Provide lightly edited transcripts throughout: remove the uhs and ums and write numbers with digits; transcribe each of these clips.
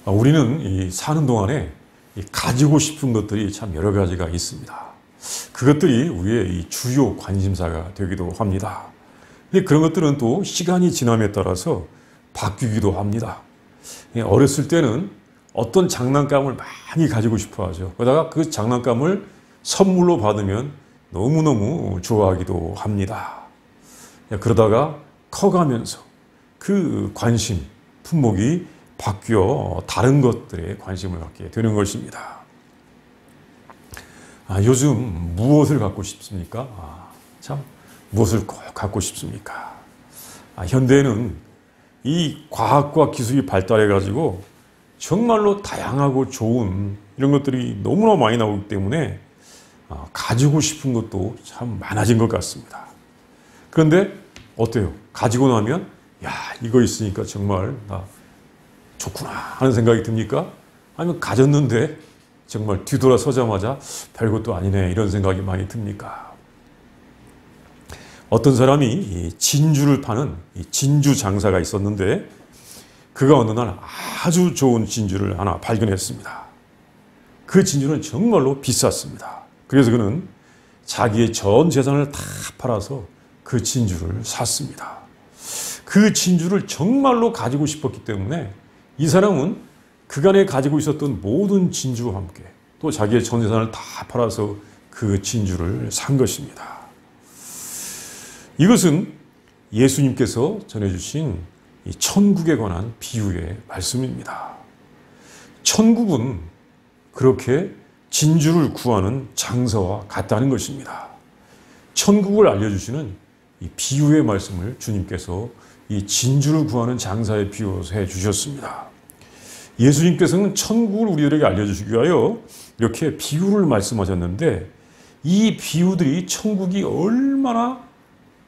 우리는 이 사는 동안에 가지고 싶은 것들이 참 여러 가지가 있습니다. 그것들이 우리의 이 주요 관심사가 되기도 합니다. 근데 그런 것들은 또 시간이 지남에 따라서 바뀌기도 합니다. 어렸을 때는 어떤 장난감을 많이 가지고 싶어 하죠. 그러다가 그 장난감을 선물로 받으면 너무너무 좋아하기도 합니다. 그러다가 커가면서 그 관심, 품목이 바뀌어 다른 것들에 관심을 갖게 되는 것입니다. 요즘 무엇을 갖고 싶습니까? 참 무엇을 꼭 갖고 싶습니까? 현대에는 이 과학과 기술이 발달해 가지고 정말로 다양하고 좋은 이런 것들이 너무나 많이 나오기 때문에 가지고 싶은 것도 참 많아진 것 같습니다. 그런데 어때요? 가지고 나면 야, 이거 있으니까 정말 좋구나 하는 생각이 듭니까? 아니면 가졌는데 정말 뒤돌아서자마자 별것도 아니네 이런 생각이 많이 듭니까? 어떤 사람이 진주를 파는 진주 장사가 있었는데 그가 어느 날 아주 좋은 진주를 하나 발견했습니다. 그 진주는 정말로 비쌌습니다. 그래서 그는 자기의 전 재산을 다 팔아서 그 진주를 샀습니다. 그 진주를 정말로 가지고 싶었기 때문에 이 사람은 그간에 가지고 있었던 모든 진주와 함께 또 자기의 전 재산을 다 팔아서 그 진주를 산 것입니다. 이것은 예수님께서 전해주신 이 천국에 관한 비유의 말씀입니다. 천국은 그렇게 진주를 구하는 장사와 같다는 것입니다. 천국을 알려주시는 이 비유의 말씀을 주님께서 이 진주를 구하는 장사에 비유해서 해주셨습니다. 예수님께서는 천국을 우리들에게 알려주시기 위하여 이렇게 비유를 말씀하셨는데 이 비유들이 천국이 얼마나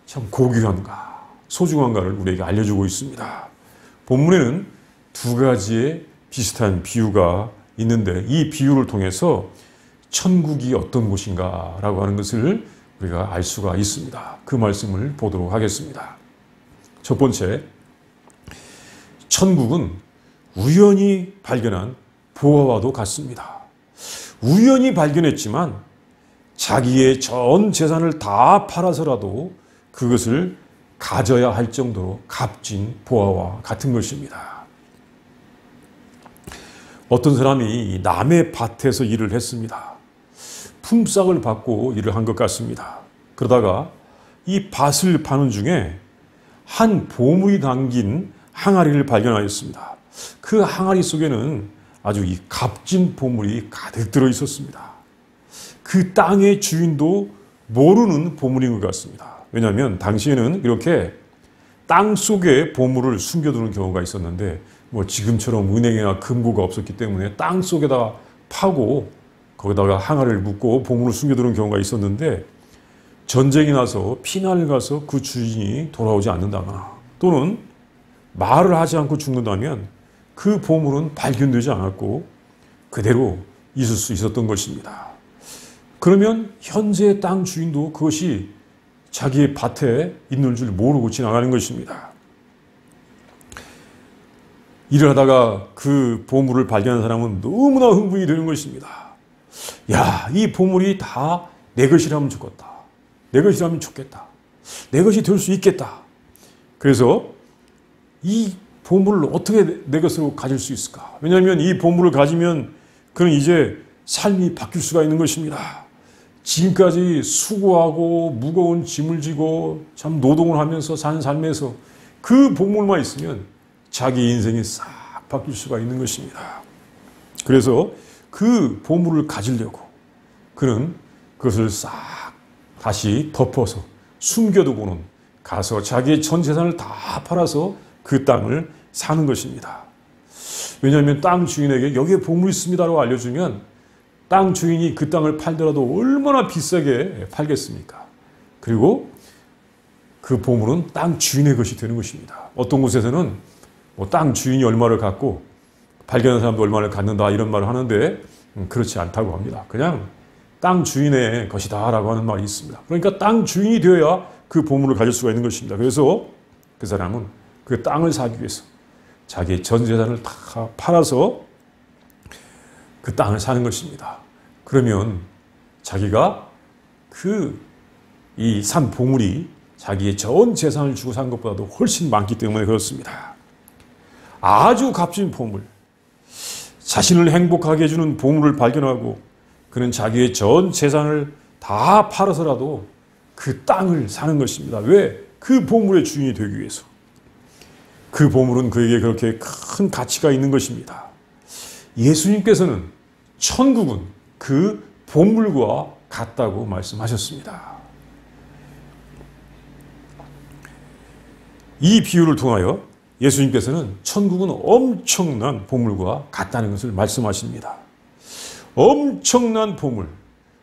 참 고귀한가, 소중한가를 우리에게 알려주고 있습니다. 본문에는 두 가지의 비슷한 비유가 있는데 이 비유를 통해서 천국이 어떤 곳인가 라고 하는 것을 우리가 알 수가 있습니다. 그 말씀을 보도록 하겠습니다. 첫 번째, 천국은 우연히 발견한 보화와도 같습니다. 우연히 발견했지만 자기의 전 재산을 다 팔아서라도 그것을 가져야 할 정도로 값진 보화와 같은 것입니다. 어떤 사람이 남의 밭에서 일을 했습니다. 품삯을 받고 일을 한 것 같습니다. 그러다가 이 밭을 파는 중에 한 보물이 담긴 항아리를 발견하였습니다. 그 항아리 속에는 아주 이 값진 보물이 가득 들어 있었습니다. 그 땅의 주인도 모르는 보물인 것 같습니다. 왜냐하면 당시에는 이렇게 땅 속에 보물을 숨겨두는 경우가 있었는데 뭐 지금처럼 은행이나 금고가 없었기 때문에 땅 속에다가 파고 거기다가 항아리를 묻고 보물을 숨겨두는 경우가 있었는데 전쟁이 나서 피난을 가서 그 주인이 돌아오지 않는다거나 또는 말을 하지 않고 죽는다면 그 보물은 발견되지 않았고 그대로 있을 수 있었던 것입니다. 그러면 현재의 땅 주인도 그것이 자기의 밭에 있는 줄 모르고 지나가는 것입니다. 일을 하다가 그 보물을 발견한 사람은 너무나 흥분이 되는 것입니다. 야, 이 보물이 다 내 것이라면 좋겠다. 내 것이라면 좋겠다. 내 것이 될 수 있겠다. 그래서 이 보물을 어떻게 내 것으로 가질 수 있을까? 왜냐하면 이 보물을 가지면 그는 이제 삶이 바뀔 수가 있는 것입니다. 지금까지 수고하고 무거운 짐을 지고 참 노동을 하면서 산 삶에서 그 보물만 있으면 자기 인생이 싹 바뀔 수가 있는 것입니다. 그래서 그 보물을 가지려고 그는 그것을 싹 다시 덮어서 숨겨두고는 가서 자기의 전 재산을 다 팔아서 그 땅을 사는 것입니다. 왜냐하면 땅 주인에게 여기에 보물이 있습니다라고 알려주면 땅 주인이 그 땅을 팔더라도 얼마나 비싸게 팔겠습니까? 그리고 그 보물은 땅 주인의 것이 되는 것입니다. 어떤 곳에서는 뭐 땅 주인이 얼마를 갖고 발견한 사람도 얼마를 갖는다 이런 말을 하는데 그렇지 않다고 합니다. 그냥 땅 주인의 것이다라고 하는 말이 있습니다. 그러니까 땅 주인이 되어야 그 보물을 가질 수가 있는 것입니다. 그래서 그 사람은 그 땅을 사기 위해서 자기의 전 재산을 다 팔아서 그 땅을 사는 것입니다. 그러면 자기가 이 산 보물이 자기의 전 재산을 주고 산 것보다도 훨씬 많기 때문에 그렇습니다. 아주 값진 보물, 자신을 행복하게 해주는 보물을 발견하고 그는 자기의 전 재산을 다 팔아서라도 그 땅을 사는 것입니다. 왜? 그 보물의 주인이 되기 위해서. 그 보물은 그에게 그렇게 큰 가치가 있는 것입니다. 예수님께서는 천국은 그 보물과 같다고 말씀하셨습니다. 이 비유를 통하여 예수님께서는 천국은 엄청난 보물과 같다는 것을 말씀하십니다. 엄청난 보물,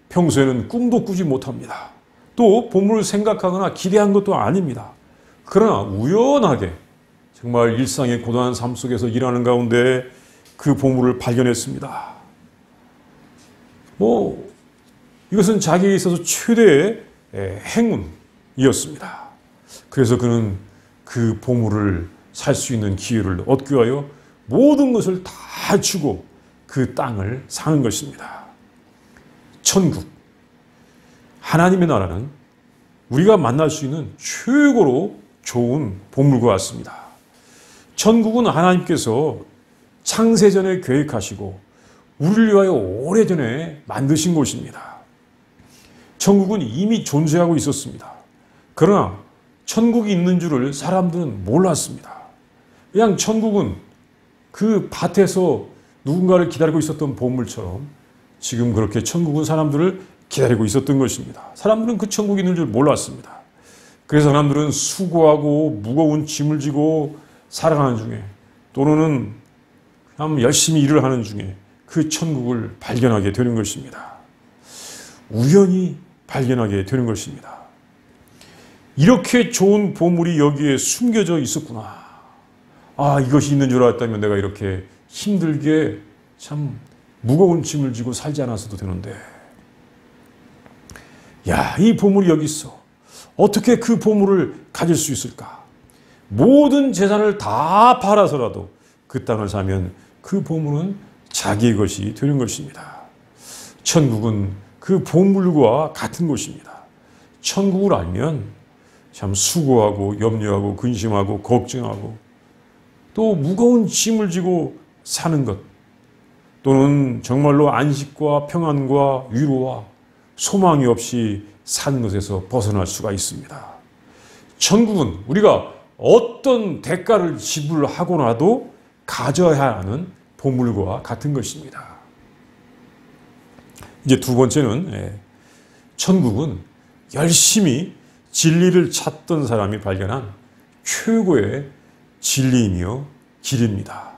평소에는 꿈도 꾸지 못합니다. 또 보물을 생각하거나 기대한 것도 아닙니다. 그러나 우연하게 정말 일상의 고단한 삶 속에서 일하는 가운데 그 보물을 발견했습니다. 이것은 자기에게 있어서 최대의 행운이었습니다. 그래서 그는 그 보물을 살 수 있는 기회를 얻기 위하여 모든 것을 다 주고 그 땅을 사는 것입니다. 천국, 하나님의 나라는 우리가 만날 수 있는 최고로 좋은 보물과 같습니다. 천국은 하나님께서 창세전에 계획하시고 우리를 위하여 오래전에 만드신 곳입니다. 천국은 이미 존재하고 있었습니다. 그러나 천국이 있는 줄을 사람들은 몰랐습니다. 그냥 천국은 그 밭에서 누군가를 기다리고 있었던 보물처럼 지금 그렇게 천국은 사람들을 기다리고 있었던 것입니다. 사람들은 그 천국이 있는 줄 몰랐습니다. 그래서 사람들은 수고하고 무거운 짐을 지고 살아가는 중에 또는 그냥 열심히 일을 하는 중에 그 천국을 발견하게 되는 것입니다. 우연히 발견하게 되는 것입니다. 이렇게 좋은 보물이 여기에 숨겨져 있었구나. 이것이 있는 줄 알았다면 내가 이렇게 힘들게 참 무거운 짐을 지고 살지 않았어도 되는데. 이 보물이 여기 있어. 어떻게 그 보물을 가질 수 있을까? 모든 재산을 다 팔아서라도 그 땅을 사면 그 보물은 자기의 것이 되는 것입니다. 천국은 그 보물과 같은 곳입니다. 천국을 알면 참 수고하고 염려하고 근심하고 걱정하고 또 무거운 짐을 지고 사는 것 또는 정말로 안식과 평안과 위로와 소망이 없이 사는 것에서 벗어날 수가 있습니다. 천국은 우리가 어떤 대가를 지불하고나도 가져야 하는 보물과 같은 것입니다. 이제 두 번째는 천국은 열심히 진리를 찾던 사람이 발견한 최고의 진리이며 길입니다.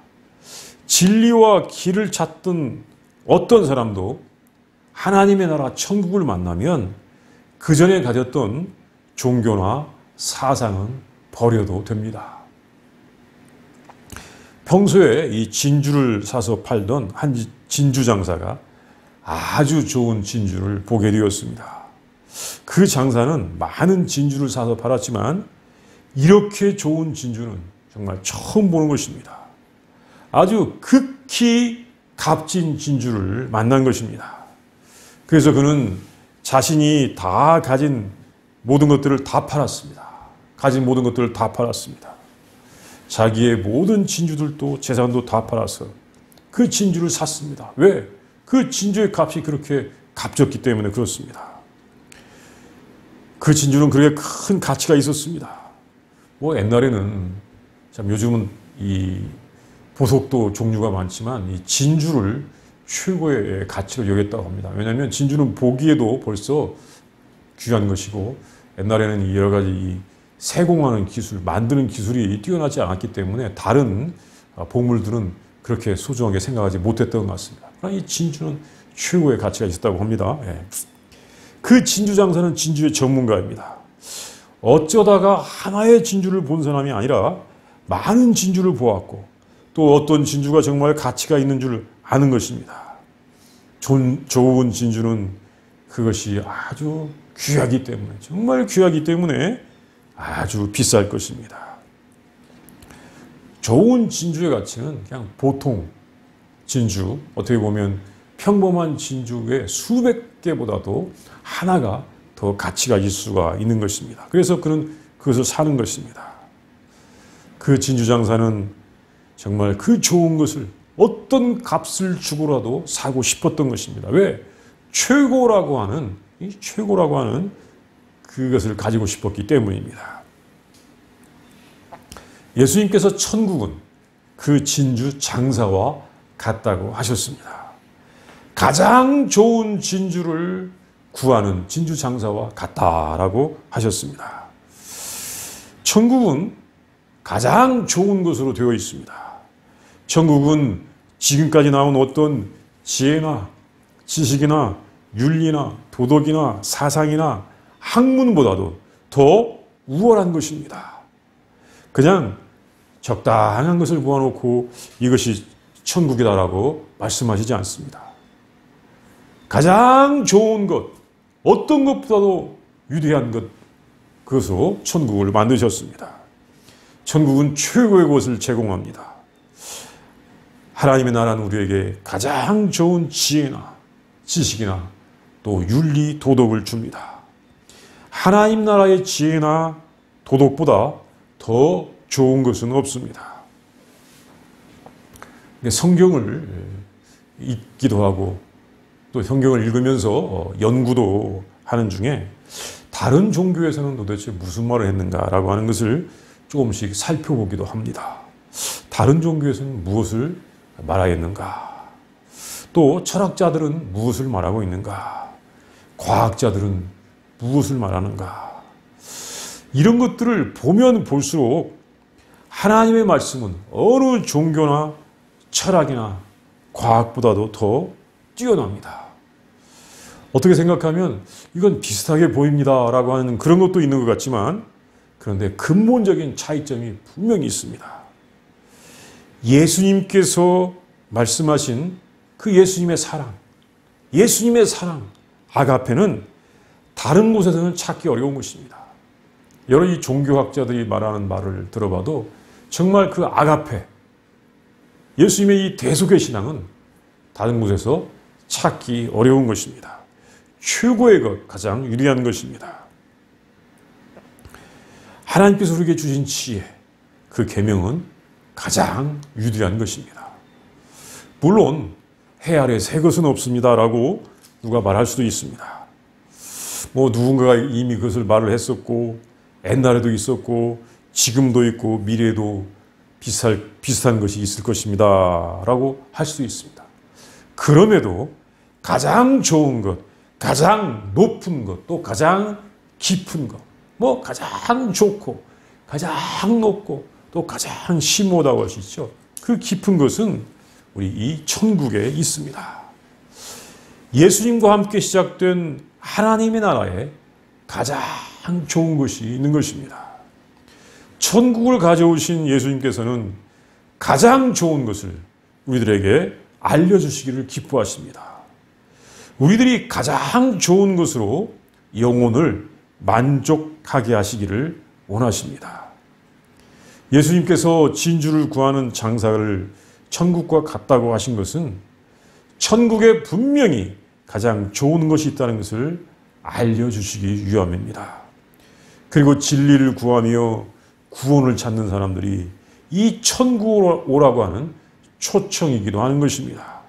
진리와 길을 찾던 어떤 사람도 하나님의 나라 천국을 만나면 그 전에 가졌던 종교나 사상은 버려도 됩니다. 평소에 이 진주를 사서 팔던 한 진주 장사가 아주 좋은 진주를 보게 되었습니다. 그 장사는 많은 진주를 사서 팔았지만 이렇게 좋은 진주는 정말 처음 보는 것입니다. 아주 극히 값진 진주를 만난 것입니다. 그래서 그는 자신이 다 가진 모든 것들을 다 팔았습니다. 가진 모든 것들을 다 팔았습니다. 자기의 모든 진주들도 재산도 다 팔아서 그 진주를 샀습니다. 왜? 그 진주의 값이 그렇게 값졌기 때문에 그렇습니다. 그 진주는 그렇게 큰 가치가 있었습니다. 옛날에는 참 요즘은 이 보석도 종류가 많지만 이 진주를 최고의 가치로 여겼다고 합니다. 왜냐하면 진주는 보기에도 벌써 귀한 것이고 옛날에는 이 여러 가지 이 세공하는 기술, 만드는 기술이 뛰어나지 않았기 때문에 다른 보물들은 그렇게 소중하게 생각하지 못했던 것 같습니다. 그러나 이 진주는 최고의 가치가 있었다고 합니다. 그 진주 장사는 진주의 전문가입니다. 어쩌다가 하나의 진주를 본 사람이 아니라 많은 진주를 보았고 또 어떤 진주가 정말 가치가 있는 줄 아는 것입니다. 좋은 진주는 그것이 아주 귀하기 때문에 정말 귀하기 때문에 아주 비쌀 것입니다. 좋은 진주의 가치는 그냥 보통 진주, 어떻게 보면 평범한 진주의 수백 개보다도 하나가 더 가치가 있을 수가 있는 것입니다. 그래서 그는 그것을 사는 것입니다. 그 진주 장사는 정말 그 좋은 것을 어떤 값을 주고라도 사고 싶었던 것입니다. 왜? 최고라고 하는 그것을 가지고 싶었기 때문입니다. 예수님께서 천국은 그 진주 장사와 같다고 하셨습니다. 가장 좋은 진주를 구하는 진주 장사와 같다라고 하셨습니다. 천국은 가장 좋은 것으로 되어 있습니다. 천국은 지금까지 나온 어떤 지혜나 지식이나 윤리나 도덕이나 사상이나 학문보다도 더 우월한 것입니다. 그냥 적당한 것을 모아놓고 이것이 천국이다라고 말씀하시지 않습니다. 가장 좋은 것, 어떤 것보다도 위대한 것, 그것으로 천국을 만드셨습니다. 천국은 최고의 것을 제공합니다. 하나님의 나라는 우리에게 가장 좋은 지혜나 지식이나 또 윤리, 도덕을 줍니다. 하나님 나라의 지혜나 도덕보다 더 좋은 것은 없습니다. 성경을 읽기도 하고 또 성경을 읽으면서 연구도 하는 중에 다른 종교에서는 도대체 무슨 말을 했는가라고 하는 것을 조금씩 살펴보기도 합니다. 다른 종교에서는 무엇을 말하겠는가? 또 철학자들은 무엇을 말하고 있는가? 과학자들은 무엇을 말하는가? 이런 것들을 보면 볼수록 하나님의 말씀은 어느 종교나 철학이나 과학보다도 더 뛰어납니다. 어떻게 생각하면 이건 비슷하게 보입니다 라고 하는 그런 것도 있는 것 같지만 그런데 근본적인 차이점이 분명히 있습니다. 예수님께서 말씀하신 그 예수님의 사랑, 아가페는 다른 곳에서는 찾기 어려운 것입니다. 여러 이 종교학자들이 말하는 말을 들어봐도 정말 그 아가페, 예수님의 이 대속의 신앙은 다른 곳에서 찾기 어려운 것입니다. 최고의 것, 가장 유리한 것입니다. 하나님께서 우리에게 주신 지혜, 그 계명은 가장 유리한 것입니다. 물론 해 아래 새 것은 없습니다라고 누가 말할 수도 있습니다. 누군가가 이미 그것을 말을 했었고 옛날에도 있었고 지금도 있고 미래에도 비슷한 것이 있을 것입니다 라고 할 수도 있습니다. 그럼에도 가장 좋은 것, 가장 높은 것, 또 가장 깊은 것, 가장 좋고 가장 높고 또 가장 심오하다고 하시죠. 그 깊은 것은 우리 이 천국에 있습니다. 예수님과 함께 시작된 하나님의 나라에 가장 좋은 것이 있는 것입니다. 천국을 가져오신 예수님께서는 가장 좋은 것을 우리들에게 알려주시기를 기뻐하십니다. 우리들이 가장 좋은 것으로 영혼을 만족하게 하시기를 원하십니다. 예수님께서 진주를 구하는 장사를 천국과 같다고 하신 것은 천국에 분명히 가장 좋은 것이 있다는 것을 알려주시기 위함입니다. 그리고 진리를 구하며 구원을 찾는 사람들이 이 천국으로 오라고 하는 초청이기도 하는 것입니다.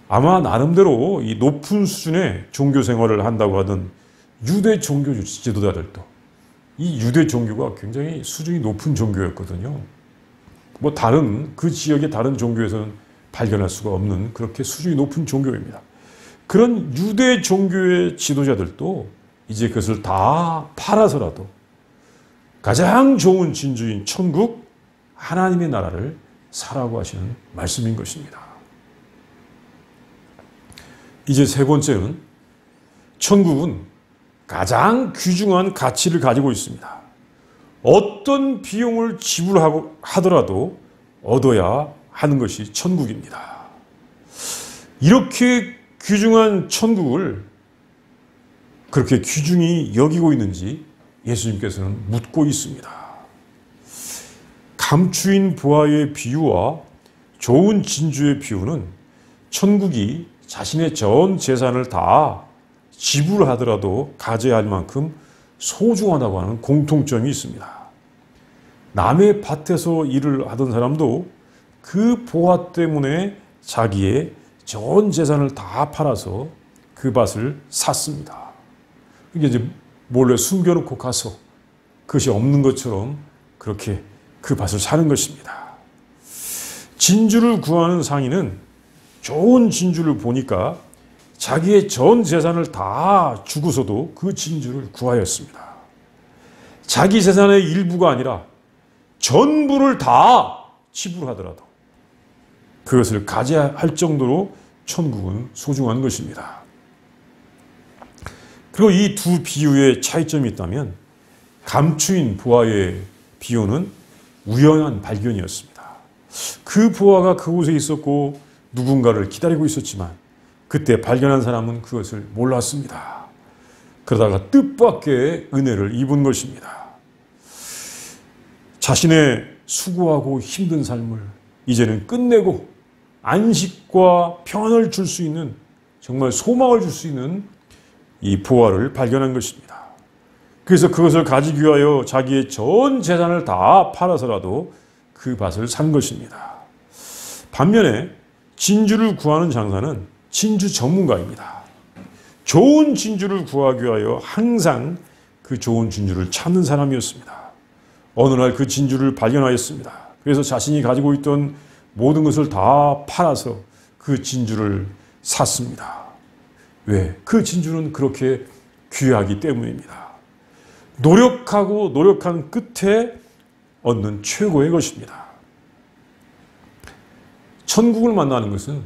아마 나름대로 이 높은 수준의 종교 생활을 한다고 하던 유대 종교 지도자들도 이 유대 종교가 굉장히 수준이 높은 종교였거든요. 다른 그 지역의 다른 종교에서는 발견할 수가 없는 그렇게 수준이 높은 종교입니다. 그런 유대 종교의 지도자들도 이제 그것을 다 팔아서라도 가장 좋은 진주인 천국, 하나님의 나라를 사라고 하시는 말씀인 것입니다. 이제 세 번째는 천국은 가장 귀중한 가치를 가지고 있습니다. 어떤 비용을 지불하더라도 얻어야 하는 것이 천국입니다. 이렇게 귀중한 천국을 그렇게 귀중히 여기고 있는지 예수님께서는 묻고 있습니다. 감추인 보화의 비유와 좋은 진주의 비유는 천국이 자신의 전 재산을 다 지불하더라도 가져야 할 만큼 소중하다고 하는 공통점이 있습니다. 남의 밭에서 일을 하던 사람도 그 보화 때문에 자기의 전 재산을 다 팔아서 그 밭을 샀습니다. 이게 이제 몰래 숨겨놓고 가서 그것이 없는 것처럼 그렇게 그 밭을 사는 것입니다. 진주를 구하는 상인은 좋은 진주를 보니까 자기의 전 재산을 다 주고서도 그 진주를 구하였습니다. 자기 재산의 일부가 아니라 전부를 다 지불하더라도 그것을 가져야 할 정도로 천국은 소중한 것입니다. 그리고 이 두 비유의 차이점이 있다면 감추인 보화의 비유는 우연한 발견이었습니다. 그 보화가 그곳에 있었고 누군가를 기다리고 있었지만 그때 발견한 사람은 그것을 몰랐습니다. 그러다가 뜻밖의 은혜를 입은 것입니다. 자신의 수고하고 힘든 삶을 이제는 끝내고 안식과 평안을 줄 수 있는, 정말 소망을 줄 수 있는 이 보화를 발견한 것입니다. 그래서 그것을 가지기 위하여 자기의 전 재산을 다 팔아서라도 그 밭을 산 것입니다. 반면에 진주를 구하는 장사는 진주 전문가입니다. 좋은 진주를 구하기 위하여 항상 그 좋은 진주를 찾는 사람이었습니다. 어느 날 그 진주를 발견하였습니다. 그래서 자신이 가지고 있던 모든 것을 다 팔아서 그 진주를 샀습니다. 왜? 그 진주는 그렇게 귀하기 때문입니다. 노력하고 노력한 끝에 얻는 최고의 것입니다. 천국을 만나는 것은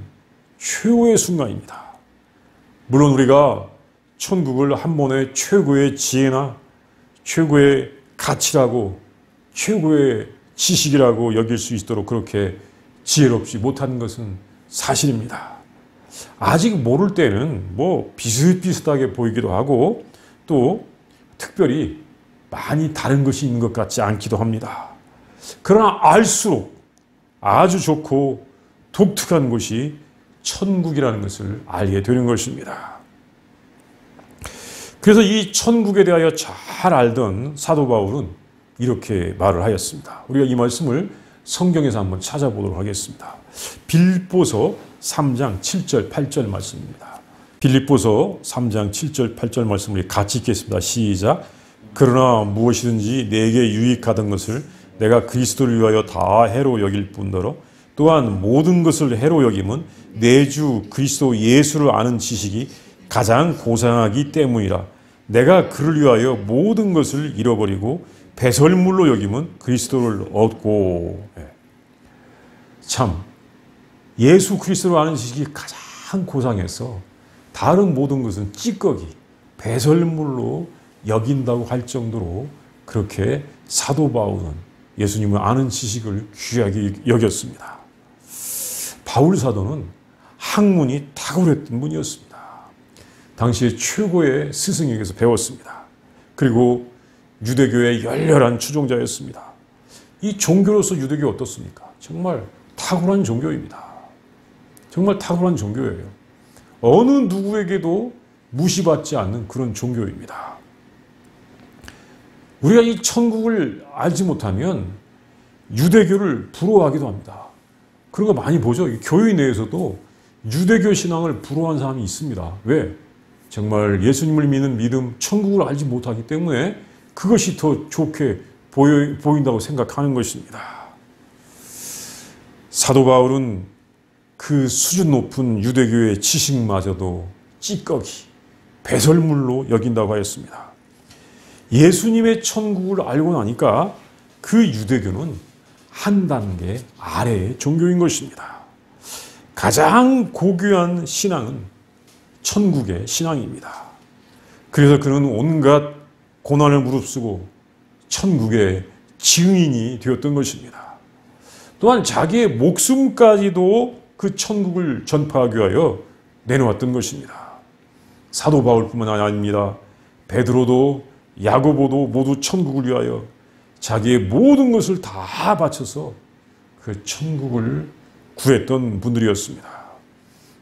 최고의 순간입니다. 물론 우리가 천국을 한 번에 최고의 지혜나 최고의 가치라고, 최고의 지식이라고 여길 수 있도록 그렇게 지혜롭지 못한 것은 사실입니다. 아직 모를 때는 뭐 비슷비슷하게 보이기도 하고 또 특별히 많이 다른 것이 있는 것 같지 않기도 합니다. 그러나 알수록 아주 좋고 독특한 곳이 천국이라는 것을 알게 되는 것입니다. 그래서 이 천국에 대하여 잘 알던 사도 바울은 이렇게 말을 하였습니다. 우리가 이 말씀을 성경에서 한번 찾아보도록 하겠습니다. 빌립보서 3장 7절 8절 말씀입니다. 빌립보서 3장 7절 8절 말씀을 같이 읽겠습니다. 시작. 그러나 무엇이든지 내게 유익하던 것을 내가 그리스도를 위하여 다 해로 여길 뿐더러 또한 모든 것을 해로 여김은 내 주 그리스도 예수를 아는 지식이 가장 고상하기 때문이라. 내가 그를 위하여 모든 것을 잃어버리고 배설물로 여김은 그리스도를 얻고. 참 예수 그리스도를 아는 지식이 가장 고상해서 다른 모든 것은 찌꺼기, 배설물로 여긴다고 할 정도로 그렇게 사도 바울은 예수님을 아는 지식을 귀하게 여겼습니다. 바울 사도는 학문이 탁월했던 분이었습니다. 당시에 최고의 스승에게서 배웠습니다. 그리고 유대교의 열렬한 추종자였습니다. 이 종교로서 유대교 어떻습니까? 정말 탁월한 종교입니다. 정말 탁월한 종교예요. 어느 누구에게도 무시받지 않는 그런 종교입니다. 우리가 이 천국을 알지 못하면 유대교를 부러워하기도 합니다. 그런 거 많이 보죠. 교회 내에서도 유대교 신앙을 부러워하는 사람이 있습니다. 왜? 정말 예수님을 믿는 믿음, 천국을 알지 못하기 때문에 그것이 더 좋게 보인다고 생각하는 것입니다. 사도 바울은 그 수준 높은 유대교의 지식마저도 찌꺼기, 배설물로 여긴다고 하였습니다. 예수님의 천국을 알고 나니까 그 유대교는 한 단계 아래의 종교인 것입니다. 가장 고귀한 신앙은 천국의 신앙입니다. 그래서 그는 온갖 고난을 무릅쓰고 천국의 증인이 되었던 것입니다. 또한 자기의 목숨까지도 그 천국을 전파하기 위하여 내놓았던 것입니다. 사도 바울뿐만 아닙니다. 베드로도 야고보도 모두 천국을 위하여 자기의 모든 것을 다 바쳐서 그 천국을 구했던 분들이었습니다.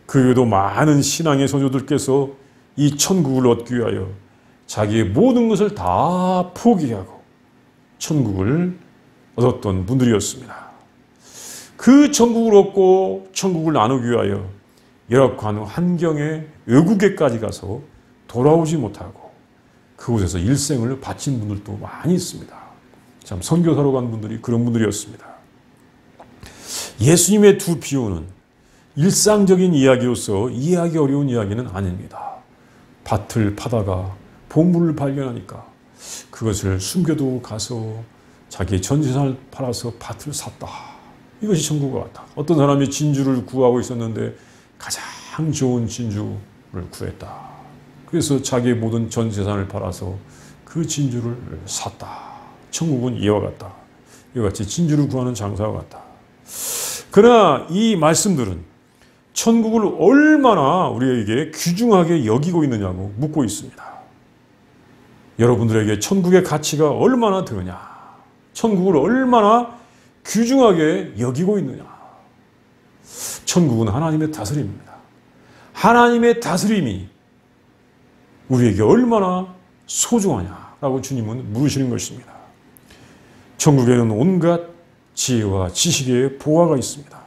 그 외에도 많은 신앙의 선조들께서 이 천국을 얻기 위하여 자기의 모든 것을 다 포기하고 천국을 얻었던 분들이었습니다. 그 천국을 얻고 천국을 나누기 위하여 열악한 환경의 외국에까지 가서 돌아오지 못하고 그곳에서 일생을 바친 분들도 많이 있습니다. 참 선교사로 간 분들이 그런 분들이었습니다. 예수님의 두 비유는 일상적인 이야기로서 이해하기 어려운 이야기는 아닙니다. 밭을 파다가 보물을 발견하니까 그것을 숨겨두고 가서 자기의 전 재산을 팔아서 밭을 샀다. 이것이 천국과 같다. 어떤 사람이 진주를 구하고 있었는데 가장 좋은 진주를 구했다. 그래서 자기의 모든 전 재산을 팔아서 그 진주를 샀다. 천국은 이와 같다. 이와 같이 진주를 구하는 장사와 같다. 그러나 이 말씀들은 천국을 얼마나 우리에게 귀중하게 여기고 있느냐고 묻고 있습니다. 여러분들에게 천국의 가치가 얼마나 되느냐? 천국을 얼마나 귀중하게 여기고 있느냐? 천국은 하나님의 다스림입니다. 하나님의 다스림이 우리에게 얼마나 소중하냐라고 주님은 물으시는 것입니다. 천국에는 온갖 지혜와 지식의 보화가 있습니다.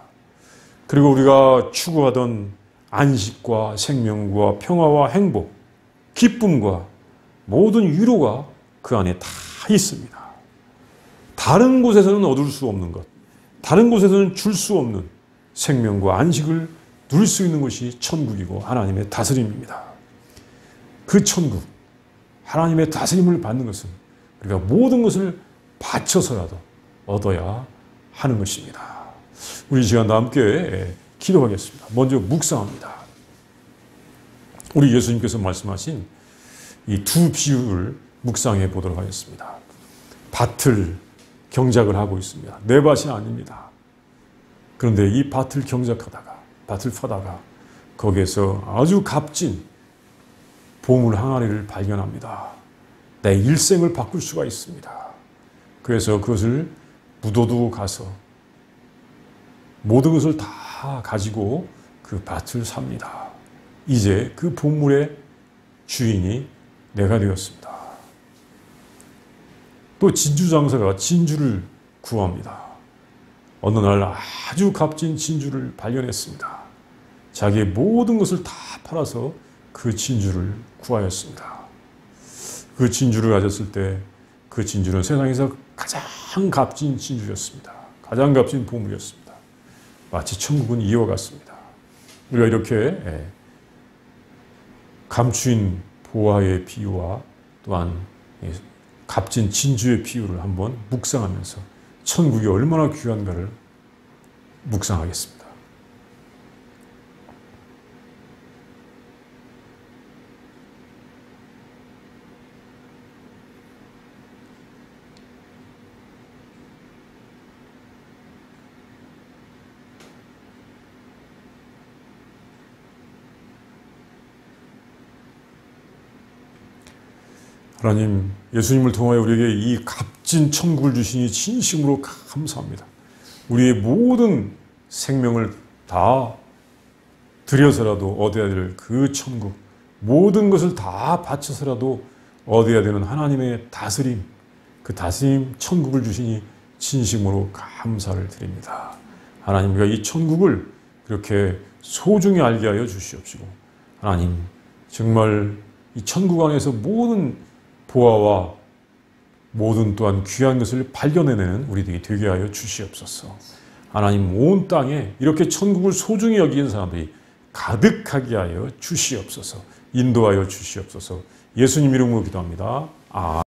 그리고 우리가 추구하던 안식과 생명과 평화와 행복, 기쁨과 모든 위로가 그 안에 다 있습니다. 다른 곳에서는 얻을 수 없는 것, 다른 곳에서는 줄 수 없는 생명과 안식을 누릴 수 있는 것이 천국이고 하나님의 다스림입니다. 그 천국, 하나님의 다스림을 받는 것은 우리가 모든 것을 바쳐서라도 얻어야 하는 것입니다. 우리 시간도 함께 기도하겠습니다. 먼저 묵상합니다. 우리 예수님께서 말씀하신 이 두 비유를 묵상해 보도록 하겠습니다. 밭을 경작을 하고 있습니다. 내 밭이 아닙니다. 그런데 이 밭을 경작하다가, 밭을 파다가 거기에서 아주 값진 보물 항아리를 발견합니다. 내 일생을 바꿀 수가 있습니다. 그래서 그것을 묻어두고 가서 모든 것을 다 가지고 그 밭을 삽니다. 이제 그 보물의 주인이 내가 되었습니다. 또 진주장사가 진주를 구합니다. 어느 날 아주 값진 진주를 발견했습니다. 자기의 모든 것을 다 팔아서 그 진주를 구하였습니다. 그 진주를 가졌을 때 그 진주는 세상에서 가장 값진 진주였습니다. 가장 값진 보물이었습니다. 마치 천국은 이와 같습니다. 우리가 이렇게 감추인 보화의 비유와 또한 값진 진주의 비유를 한번 묵상하면서 천국이 얼마나 귀한가를 묵상하겠습니다. 하나님, 예수님을 통하여 우리에게 이 값진 천국을 주시니 진심으로 감사합니다. 우리의 모든 생명을 다 들여서라도 얻어야 될 그 천국, 모든 것을 다 바쳐서라도 얻어야 되는 하나님의 다스림, 그 다스림 천국을 주시니 진심으로 감사를 드립니다. 하나님, 우리가 이 천국을 그렇게 소중히 알게 하여 주시옵시고, 하나님, 정말 이 천국 안에서 모든 보아와 모든 또한 귀한 것을 발견해내는 우리들이 되게 하여 주시옵소서. 하나님, 온 땅에 이렇게 천국을 소중히 여기는 사람들이 가득하게 하여 주시옵소서. 인도하여 주시옵소서. 예수님 이름으로 기도합니다. 아멘.